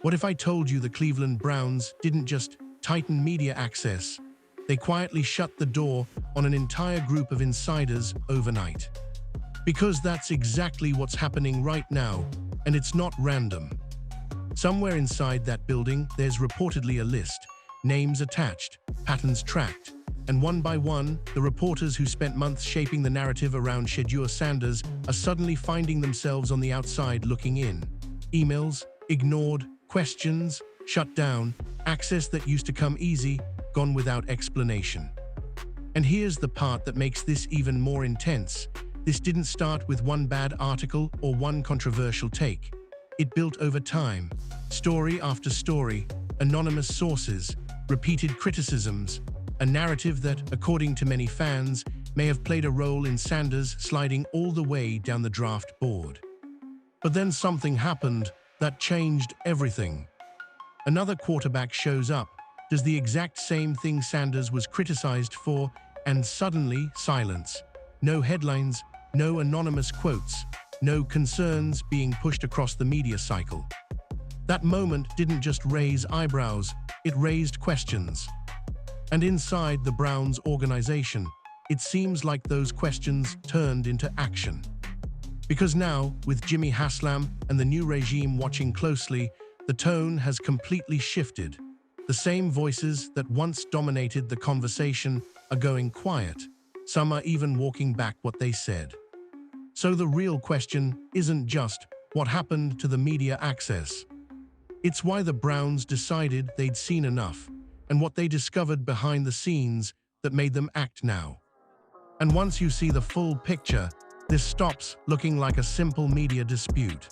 What if I told you the Cleveland Browns didn't just tighten media access, they quietly shut the door on an entire group of insiders overnight? Because that's exactly what's happening right now, and it's not random. Somewhere inside that building, there's reportedly a list, names attached, patterns tracked, and one by one, the reporters who spent months shaping the narrative around Shedeur Sanders are suddenly finding themselves on the outside looking in. Emails ignored, questions shut down, access that used to come easy, gone without explanation. And here's the part that makes this even more intense. This didn't start with one bad article or one controversial take. It built over time, story after story, anonymous sources, repeated criticisms, a narrative that, according to many fans, may have played a role in Sanders sliding all the way down the draft board. But then something happened that changed everything. Another quarterback shows up, does the exact same thing Sanders was criticized for, and suddenly silence. No headlines, no anonymous quotes, no concerns being pushed across the media cycle. That moment didn't just raise eyebrows, it raised questions. And inside the Browns organization, it seems like those questions turned into action. Because now, with Jimmy Haslam and the new regime watching closely, the tone has completely shifted. The same voices that once dominated the conversation are going quiet. Some are even walking back what they said. So the real question isn't just what happened to the media access. It's why the Browns decided they'd seen enough, and what they discovered behind the scenes that made them act now. And once you see the full picture, this stops looking like a simple media dispute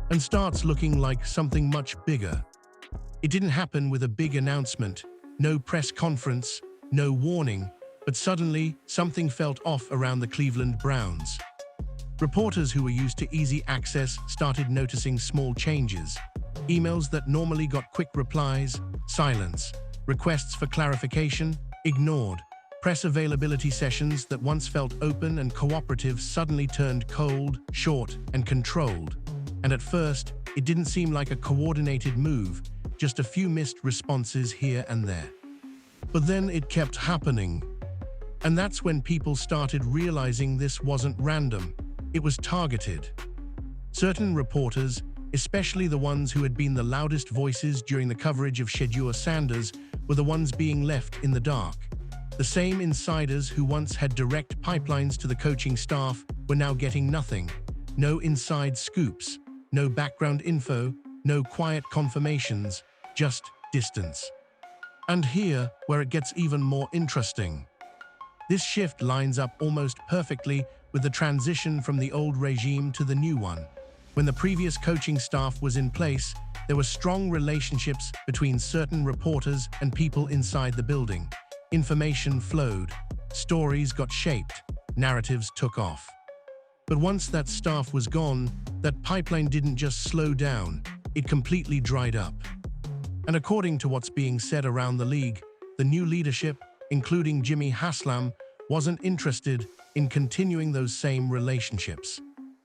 and starts looking like something much bigger. It didn't happen with a big announcement, no press conference, no warning, but suddenly something felt off around the Cleveland Browns. Reporters who were used to easy access started noticing small changes. Emails that normally got quick replies, silence. Requests for clarification, ignored. Press availability sessions that once felt open and cooperative suddenly turned cold, short, and controlled. And at first, it didn't seem like a coordinated move, just a few missed responses here and there. But then it kept happening. And that's when people started realizing this wasn't random, it was targeted. Certain reporters, especially the ones who had been the loudest voices during the coverage of Shedeur Sanders, were the ones being left in the dark. The same insiders who once had direct pipelines to the coaching staff were now getting nothing. No inside scoops, no background info, no quiet confirmations, just distance. And here, where it gets even more interesting. This shift lines up almost perfectly with the transition from the old regime to the new one. When the previous coaching staff was in place, there were strong relationships between certain reporters and people inside the building. Information flowed, stories got shaped, narratives took off. But once that staff was gone, that pipeline didn't just slow down, it completely dried up. And according to what's being said around the league, the new leadership, including Jimmy Haslam, wasn't interested in continuing those same relationships.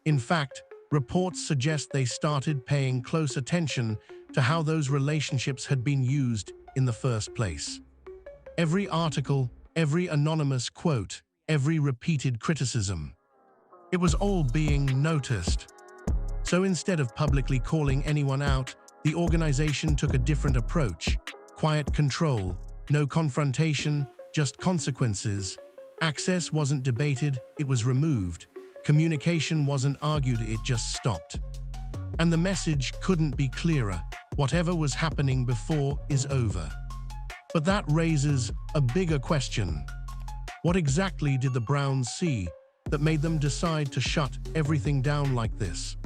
In fact, reports suggest they started paying close attention to how those relationships had been used in the first place. Every article, every anonymous quote, every repeated criticism. It was all being noticed. So instead of publicly calling anyone out, the organization took a different approach. Quiet control, no confrontation, just consequences. Access wasn't debated, it was removed. Communication wasn't argued, it just stopped. And the message couldn't be clearer. Whatever was happening before is over. But that raises a bigger question. What exactly did the Browns see that made them decide to shut everything down like this?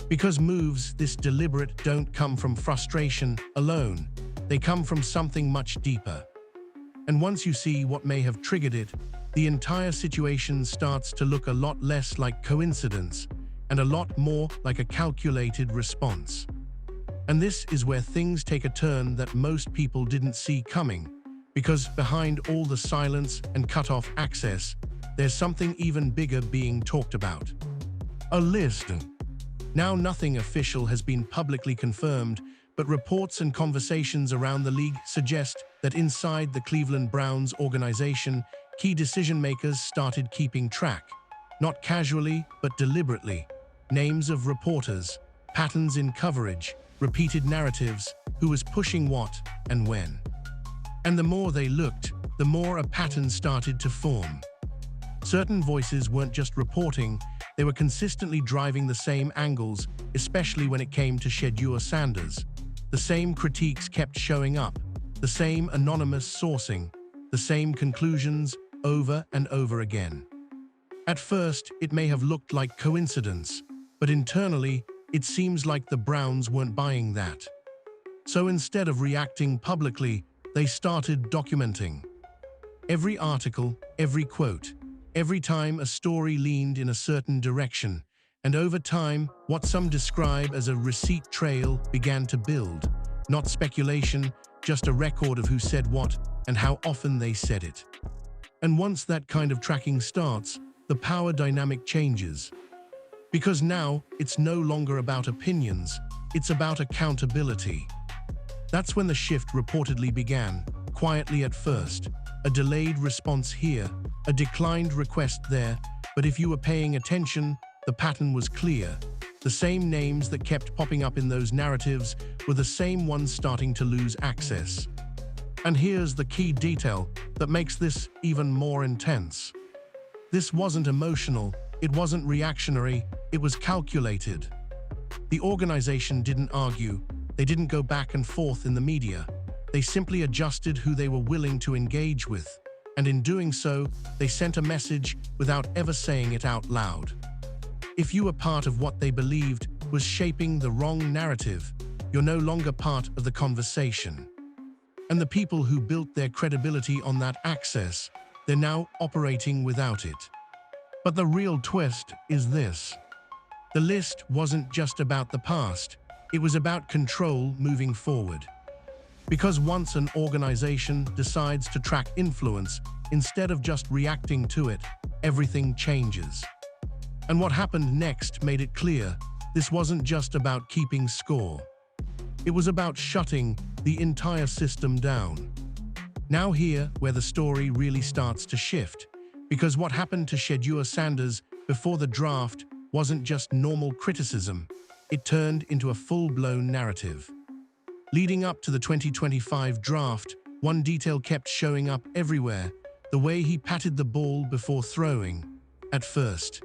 Because moves this deliberate don't come from frustration alone. They come from something much deeper. And once you see what may have triggered it, the entire situation starts to look a lot less like coincidence and a lot more like a calculated response. And this is where things take a turn that most people didn't see coming, because behind all the silence and cut-off access, there's something even bigger being talked about. A list. Now nothing official has been publicly confirmed, but reports and conversations around the league suggest that inside the Cleveland Browns organization, key decision-makers started keeping track, not casually but deliberately. Names of reporters, patterns in coverage, repeated narratives, who was pushing what and when. And the more they looked, the more a pattern started to form. Certain voices weren't just reporting, they were consistently driving the same angles, especially when it came to Shedeur Sanders. The same critiques kept showing up, the same anonymous sourcing, the same conclusions over and over again. At first, it may have looked like coincidence, but internally, it seems like the Browns weren't buying that. So instead of reacting publicly, they started documenting. Every article, every quote, every time a story leaned in a certain direction, and over time, what some describe as a receipt trail began to build. Not speculation, just a record of who said what and how often they said it. And once that kind of tracking starts, the power dynamic changes. Because now, it's no longer about opinions, it's about accountability. That's when the shift reportedly began, quietly at first. A delayed response here, a declined request there, but if you were paying attention, the pattern was clear. The same names that kept popping up in those narratives were the same ones starting to lose access. And here's the key detail that makes this even more intense. This wasn't emotional, it wasn't reactionary, it was calculated. The organization didn't argue, they didn't go back and forth in the media. They simply adjusted who they were willing to engage with, and in doing so, they sent a message without ever saying it out loud. If you were part of what they believed was shaping the wrong narrative, you're no longer part of the conversation. And the people who built their credibility on that access, they're now operating without it. But the real twist is this. The list wasn't just about the past, it was about control moving forward. Because once an organization decides to track influence, instead of just reacting to it, everything changes. And what happened next made it clear, this wasn't just about keeping score. It was about shutting the entire system down. Now here, where the story really starts to shift, because what happened to Shedeur Sanders before the draft wasn't just normal criticism, it turned into a full-blown narrative. Leading up to the 2025 draft, one detail kept showing up everywhere, the way he patted the ball before throwing. At first,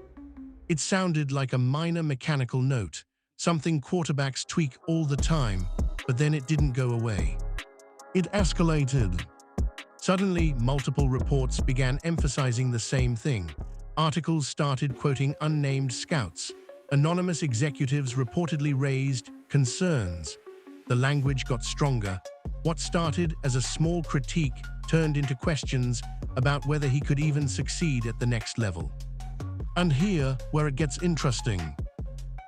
it sounded like a minor mechanical note, something quarterbacks tweak all the time, but then it didn't go away. It escalated. Suddenly, multiple reports began emphasizing the same thing. Articles started quoting unnamed scouts. Anonymous executives reportedly raised concerns. The language got stronger. What started as a small critique turned into questions about whether he could even succeed at the next level. And here, where it gets interesting.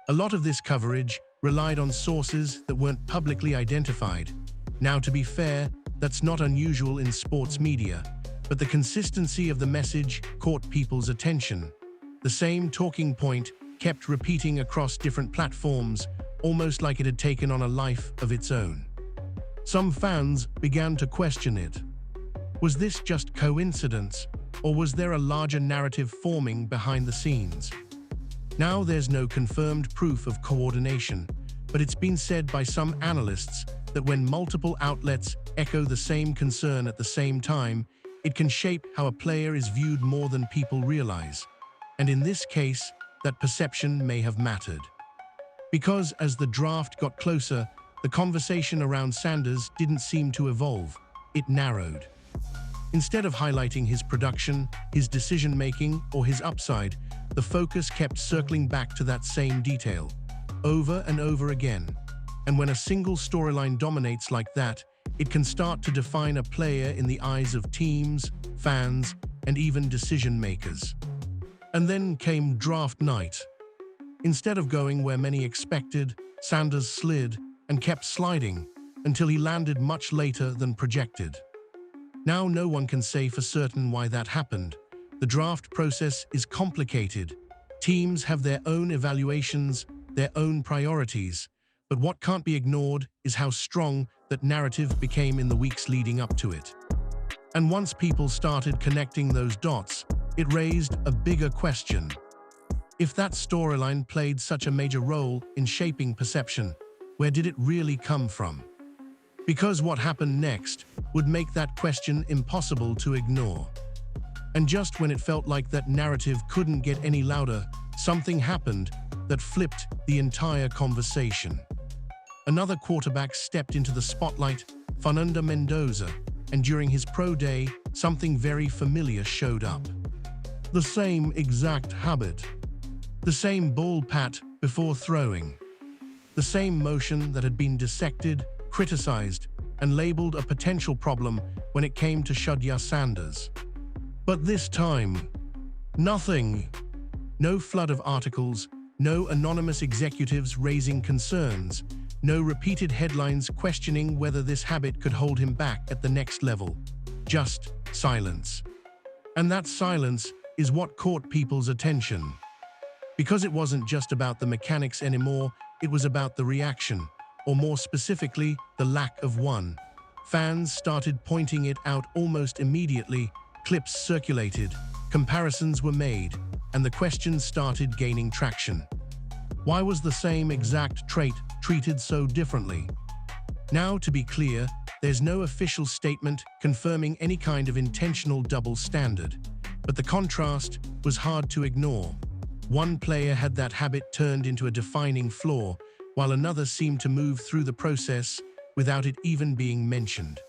A lot of this coverage relied on sources that weren't publicly identified. Now, to be fair, that's not unusual in sports media, but the consistency of the message caught people's attention. The same talking point kept repeating across different platforms, almost like it had taken on a life of its own. Some fans began to question it. Was this just coincidence, or was there a larger narrative forming behind the scenes? Now there's no confirmed proof of coordination, but it's been said by some analysts that when multiple outlets echo the same concern at the same time, it can shape how a player is viewed more than people realize. And in this case, that perception may have mattered. Because as the draft got closer, the conversation around Sanders didn't seem to evolve, it narrowed. Instead of highlighting his production, his decision-making, or his upside, the focus kept circling back to that same detail, over and over again. And when a single storyline dominates like that, it can start to define a player in the eyes of teams, fans, and even decision-makers. And then came draft night. Instead of going where many expected, Sanders slid and kept sliding until he landed much later than projected. Now no one can say for certain why that happened. The draft process is complicated. Teams have their own evaluations, their own priorities. But what can't be ignored is how strong that narrative became in the weeks leading up to it. And once people started connecting those dots, it raised a bigger question. If that storyline played such a major role in shaping perception, where did it really come from? Because what happened next would make that question impossible to ignore. And just when it felt like that narrative couldn't get any louder, something happened that flipped the entire conversation. Another quarterback stepped into the spotlight, Fernando Mendoza, and during his pro day, something very familiar showed up. The same exact habit. The same ball pat before throwing. The same motion that had been dissected, criticized, and labeled a potential problem when it came to Shedeur Sanders. But this time, nothing. No flood of articles, no anonymous executives raising concerns, no repeated headlines questioning whether this habit could hold him back at the next level. Just silence. And that silence is what caught people's attention. Because it wasn't just about the mechanics anymore, it was about the reaction, or more specifically, the lack of one. Fans started pointing it out almost immediately, clips circulated, comparisons were made, and the questions started gaining traction. Why was the same exact trait treated so differently? Now, to be clear, there's no official statement confirming any kind of intentional double standard, but the contrast was hard to ignore. One player had that habit turned into a defining flaw, while another seemed to move through the process without it even being mentioned.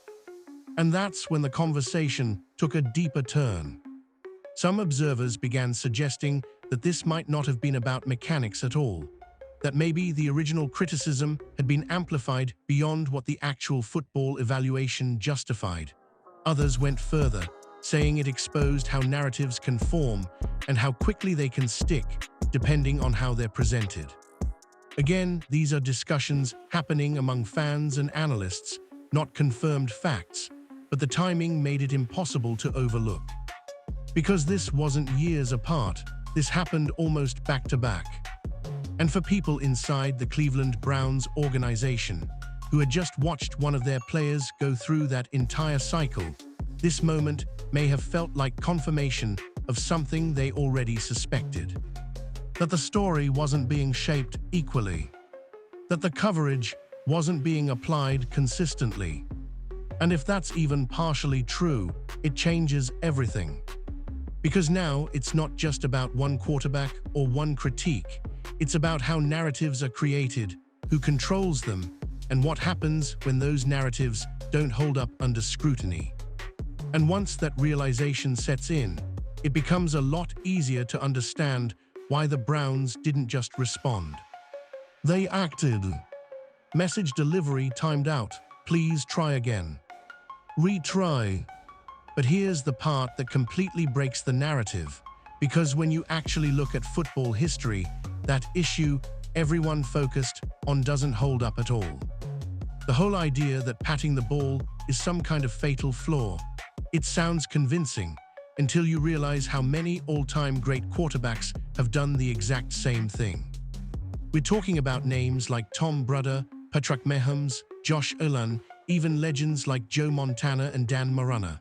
And that's when the conversation took a deeper turn. Some observers began suggesting that this might not have been about mechanics at all, that maybe the original criticism had been amplified beyond what the actual football evaluation justified. Others went further, saying it exposed how narratives can form and how quickly they can stick, depending on how they're presented. Again, these are discussions happening among fans and analysts, not confirmed facts, but the timing made it impossible to overlook. Because this wasn't years apart, this happened almost back to back. And for people inside the Cleveland Browns organization, who had just watched one of their players go through that entire cycle, this moment may have felt like confirmation of something they already suspected. That the story wasn't being shaped equally. That the coverage wasn't being applied consistently. And if that's even partially true, it changes everything. Because now it's not just about one quarterback or one critique. It's about how narratives are created, who controls them, and what happens when those narratives don't hold up under scrutiny. And once that realization sets in, it becomes a lot easier to understand why the Browns didn't just respond. They acted. Message delivery timed out. Please try again. Retry. But here's the part that completely breaks the narrative, because when you actually look at football history, that issue everyone focused on doesn't hold up at all. The whole idea that patting the ball is some kind of fatal flaw, it sounds convincing until you realize how many all-time great quarterbacks have done the exact same thing. We're talking about names like Tom Brady, Patrick Mahomes, Josh Allen, even legends like Joe Montana and Dan Marino.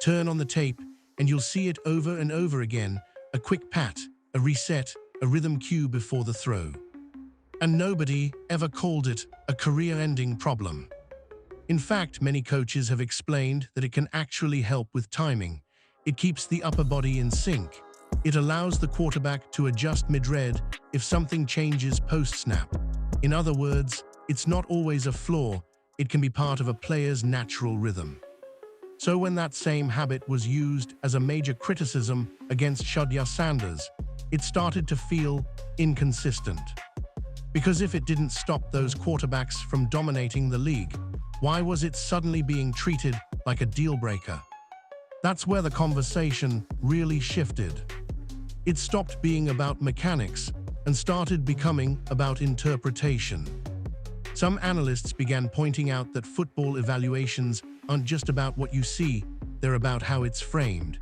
Turn on the tape and you'll see it over and over again, a quick pat, a reset, a rhythm cue before the throw. And nobody ever called it a career-ending problem. In fact, many coaches have explained that it can actually help with timing. It keeps the upper body in sync. It allows the quarterback to adjust mid-read if something changes post-snap. In other words, it's not always a flaw, it can be part of a player's natural rhythm. So when that same habit was used as a major criticism against Shedeur Sanders, it started to feel inconsistent. Because if it didn't stop those quarterbacks from dominating the league, why was it suddenly being treated like a deal-breaker? That's where the conversation really shifted. It stopped being about mechanics and started becoming about interpretation. Some analysts began pointing out that football evaluations aren't just about what you see, they're about how it's framed.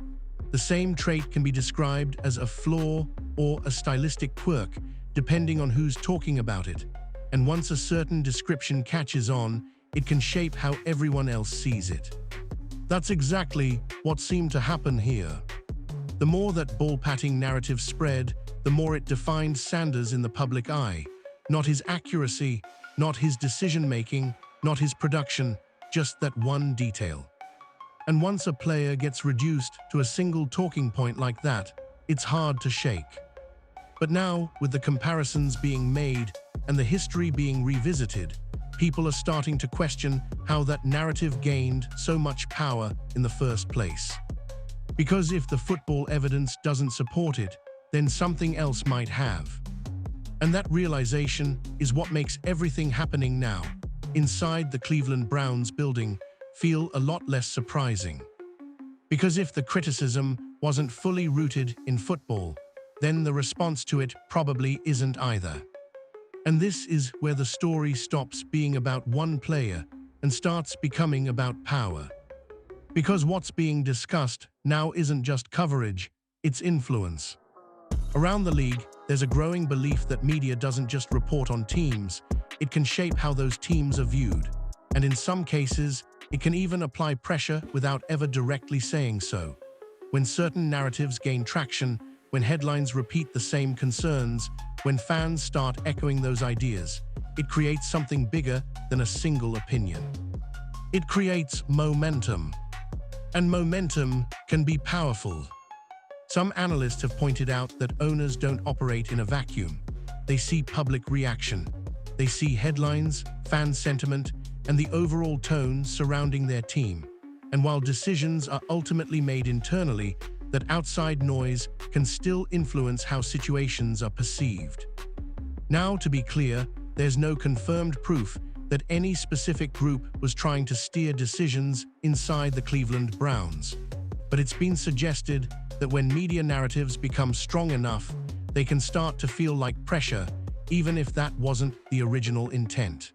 The same trait can be described as a flaw or a stylistic quirk, depending on who's talking about it. And once a certain description catches on, it can shape how everyone else sees it. That's exactly what seemed to happen here. The more that ball-patting narrative spread, the more it defined Sanders in the public eye. Not his accuracy, not his decision-making, not his production, just that one detail. And once a player gets reduced to a single talking point like that, it's hard to shake. But now, with the comparisons being made and the history being revisited, people are starting to question how that narrative gained so much power in the first place. Because if the football evidence doesn't support it, then something else might have. And that realization is what makes everything happening now, inside the Cleveland Browns building, feel a lot less surprising. Because if the criticism wasn't fully rooted in football, then the response to it probably isn't either. And this is where the story stops being about one player and starts becoming about power. Because what's being discussed now isn't just coverage, it's influence. Around the league, there's a growing belief that media doesn't just report on teams, it can shape how those teams are viewed. And in some cases, it can even apply pressure without ever directly saying so. When certain narratives gain traction, when headlines repeat the same concerns, when fans start echoing those ideas, it creates something bigger than a single opinion. It creates momentum. And momentum can be powerful. Some analysts have pointed out that owners don't operate in a vacuum. They see public reaction. They see headlines, fan sentiment, and the overall tone surrounding their team. And while decisions are ultimately made internally, that outside noise can still influence how situations are perceived. Now, to be clear, there's no confirmed proof that any specific group was trying to steer decisions inside the Cleveland Browns. But it's been suggested that when media narratives become strong enough, they can start to feel like pressure, even if that wasn't the original intent.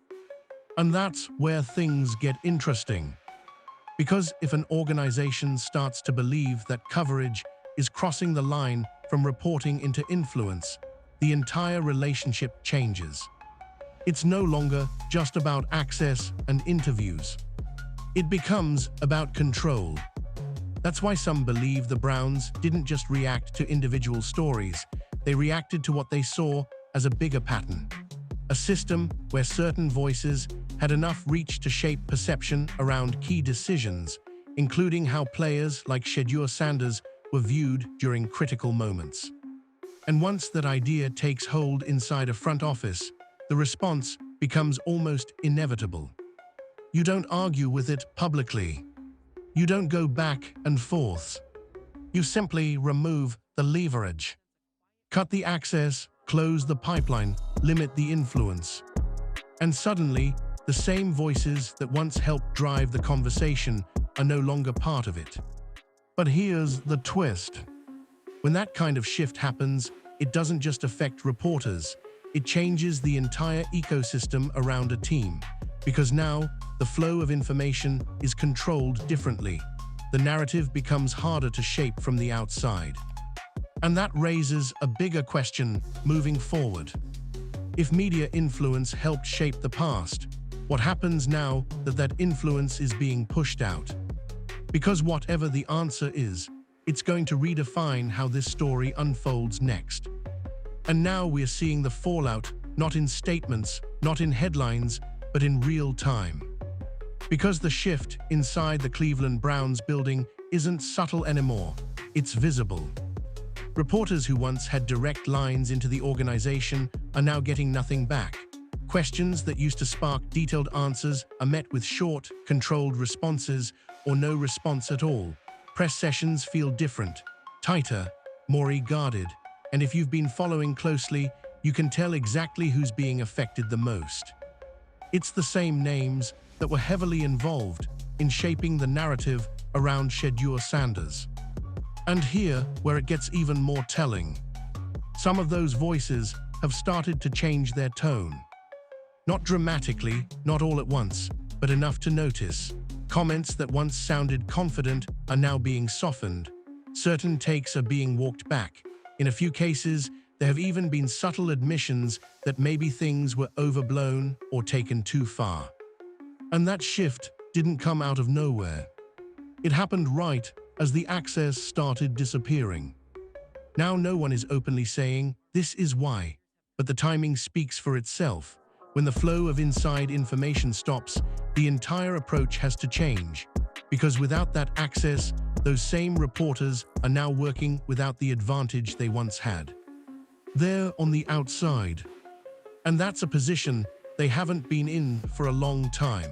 And that's where things get interesting. Because if an organization starts to believe that coverage is crossing the line from reporting into influence, the entire relationship changes. It's no longer just about access and interviews. It becomes about control. That's why some believe the Browns didn't just react to individual stories, they reacted to what they saw as a bigger pattern. A system where certain voices had enough reach to shape perception around key decisions, including how players like Shedeur Sanders were viewed during critical moments. And once that idea takes hold inside a front office, the response becomes almost inevitable. You don't argue with it publicly. You don't go back and forth. You simply remove the leverage. Cut the access, close the pipeline, limit the influence. And suddenly, the same voices that once helped drive the conversation are no longer part of it. But here's the twist. When that kind of shift happens, it doesn't just affect reporters, it changes the entire ecosystem around a team. Because now, the flow of information is controlled differently. The narrative becomes harder to shape from the outside. And that raises a bigger question moving forward. If media influence helped shape the past, what happens now that that influence is being pushed out? Because whatever the answer is, it's going to redefine how this story unfolds next. And now we're seeing the fallout, not in statements, not in headlines, but in real time. Because the shift inside the Cleveland Browns building isn't subtle anymore, it's visible. Reporters who once had direct lines into the organization are now getting nothing back. Questions that used to spark detailed answers are met with short, controlled responses or no response at all. Press sessions feel different, tighter, more guarded, and if you've been following closely, you can tell exactly who's being affected the most. It's the same names that were heavily involved in shaping the narrative around Shedeur Sanders. And here, where it gets even more telling. Some of those voices have started to change their tone. Not dramatically, not all at once, but enough to notice. Comments that once sounded confident are now being softened. Certain takes are being walked back. In a few cases, There have even been subtle admissions that maybe things were overblown or taken too far. And that shift didn't come out of nowhere. It happened right as the access started disappearing. Now no one is openly saying, "This is why," but the timing speaks for itself. When the flow of inside information stops, the entire approach has to change. Because without that access, those same reporters are now working without the advantage they once had. They're on the outside. And that's a position they haven't been in for a long time.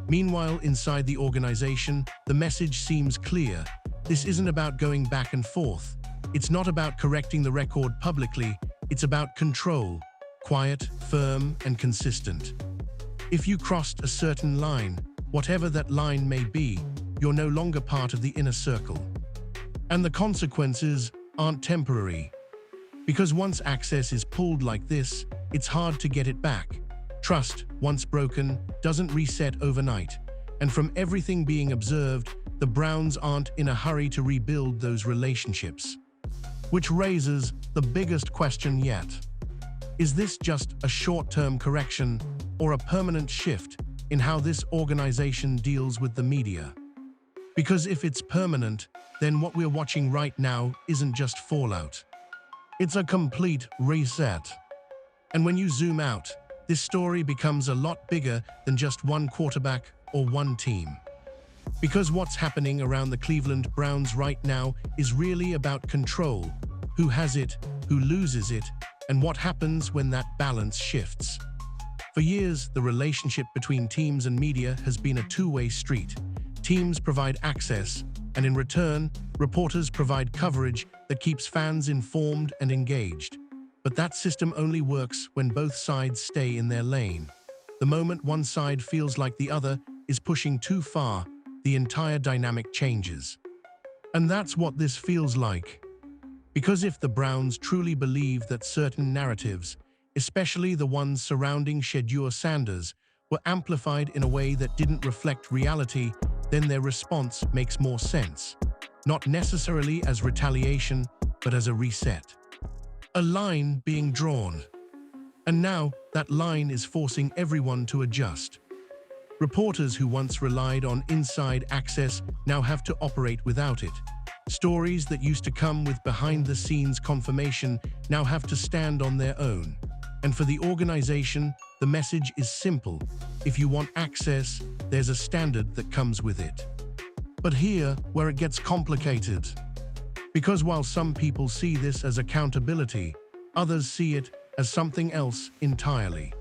Meanwhile, inside the organization, the message seems clear. This isn't about going back and forth. It's not about correcting the record publicly. It's about control, quiet, firm, and consistent. If you crossed a certain line, whatever that line may be, you're no longer part of the inner circle. And the consequences aren't temporary. Because once access is pulled like this, it's hard to get it back. Trust, once broken, doesn't reset overnight. And from everything being observed, the Browns aren't in a hurry to rebuild those relationships. Which raises the biggest question yet. Is this just a short-term correction or a permanent shift in how this organization deals with the media? Because if it's permanent, then what we're watching right now isn't just fallout. It's a complete reset. And when you zoom out, this story becomes a lot bigger than just one quarterback or one team. Because what's happening around the Cleveland Browns right now is really about control. Who has it, who loses it, and what happens when that balance shifts. For years, the relationship between teams and media has been a two-way street. Teams provide access, and in return, reporters provide coverage that keeps fans informed and engaged. But that system only works when both sides stay in their lane. The moment one side feels like the other is pushing too far, the entire dynamic changes. And that's what this feels like. Because if the Browns truly believe that certain narratives, especially the ones surrounding Shedeur Sanders, were amplified in a way that didn't reflect reality, then their response makes more sense. Not necessarily as retaliation, but as a reset. A line being drawn. And now, that line is forcing everyone to adjust. Reporters who once relied on inside access now have to operate without it. Stories that used to come with behind-the-scenes confirmation now have to stand on their own. And for the organization, the message is simple. If you want access, there's a standard that comes with it. But here, where it gets complicated. Because while some people see this as accountability, others see it as something else entirely.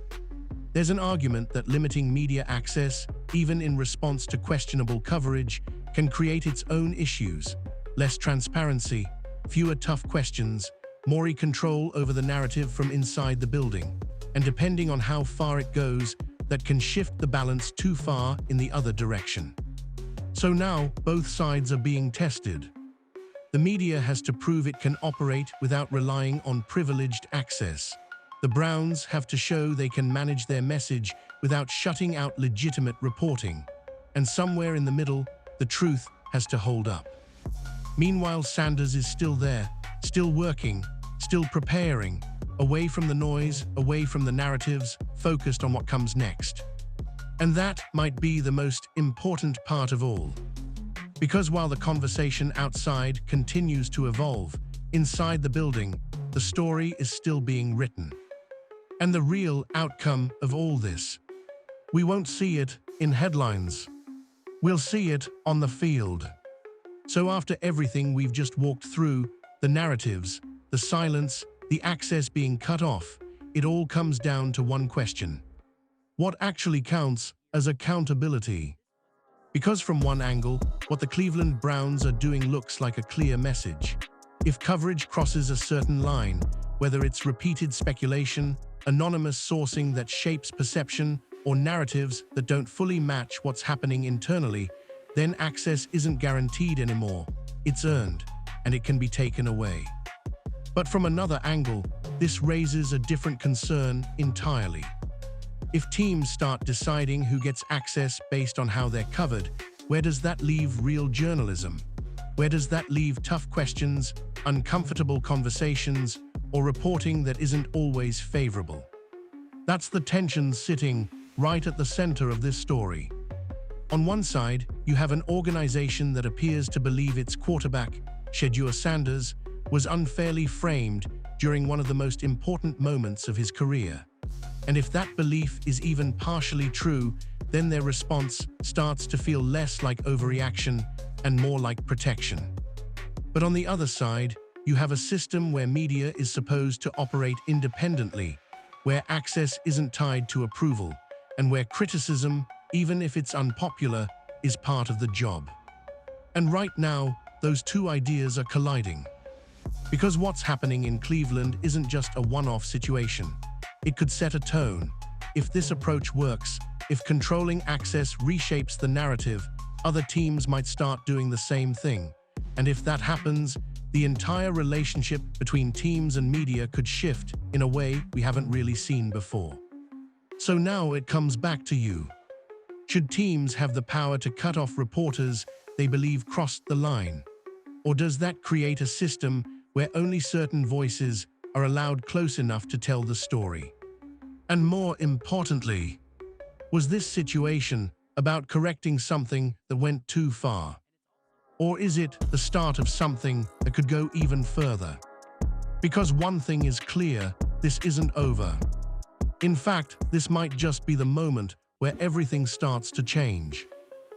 There's an argument that limiting media access, even in response to questionable coverage, can create its own issues. Less transparency, fewer tough questions, more control over the narrative from inside the building. And depending on how far it goes, that can shift the balance too far in the other direction. So now, both sides are being tested. The media has to prove it can operate without relying on privileged access. The Browns have to show they can manage their message without shutting out legitimate reporting. And somewhere in the middle, the truth has to hold up. Meanwhile, Sanders is still there, still working, still preparing, away from the noise, away from the narratives, focused on what comes next. And that might be the most important part of all. Because while the conversation outside continues to evolve, inside the building, the story is still being written. And the real outcome of all this, we won't see it in headlines. We'll see it on the field. So after everything we've just walked through, the narratives, the silence, the access being cut off, it all comes down to one question. What actually counts as accountability? Because from one angle, what the Cleveland Browns are doing looks like a clear message. If coverage crosses a certain line, whether it's repeated speculation, anonymous sourcing that shapes perception, or narratives that don't fully match what's happening internally, then access isn't guaranteed anymore. It's earned, and it can be taken away. But from another angle, this raises a different concern entirely. If teams start deciding who gets access based on how they're covered, where does that leave real journalism? Where does that leave tough questions, uncomfortable conversations, or reporting that isn't always favorable. That's the tension sitting right at the center of this story. On one side, you have an organization that appears to believe its quarterback, Shedeur Sanders, was unfairly framed during one of the most important moments of his career. And if that belief is even partially true, then their response starts to feel less like overreaction and more like protection. But on the other side, you have a system where media is supposed to operate independently, where access isn't tied to approval, and where criticism, even if it's unpopular, is part of the job. And right now, those two ideas are colliding. Because what's happening in Cleveland isn't just a one-off situation. It could set a tone. If this approach works, if controlling access reshapes the narrative, other teams might start doing the same thing. And if that happens, the entire relationship between teams and media could shift in a way we haven't really seen before. So now it comes back to you. Should teams have the power to cut off reporters they believe crossed the line? Or does that create a system where only certain voices are allowed close enough to tell the story? And more importantly, was this situation about correcting something that went too far? Or is it the start of something that could go even further? Because one thing is clear, this isn't over. In fact, this might just be the moment where everything starts to change.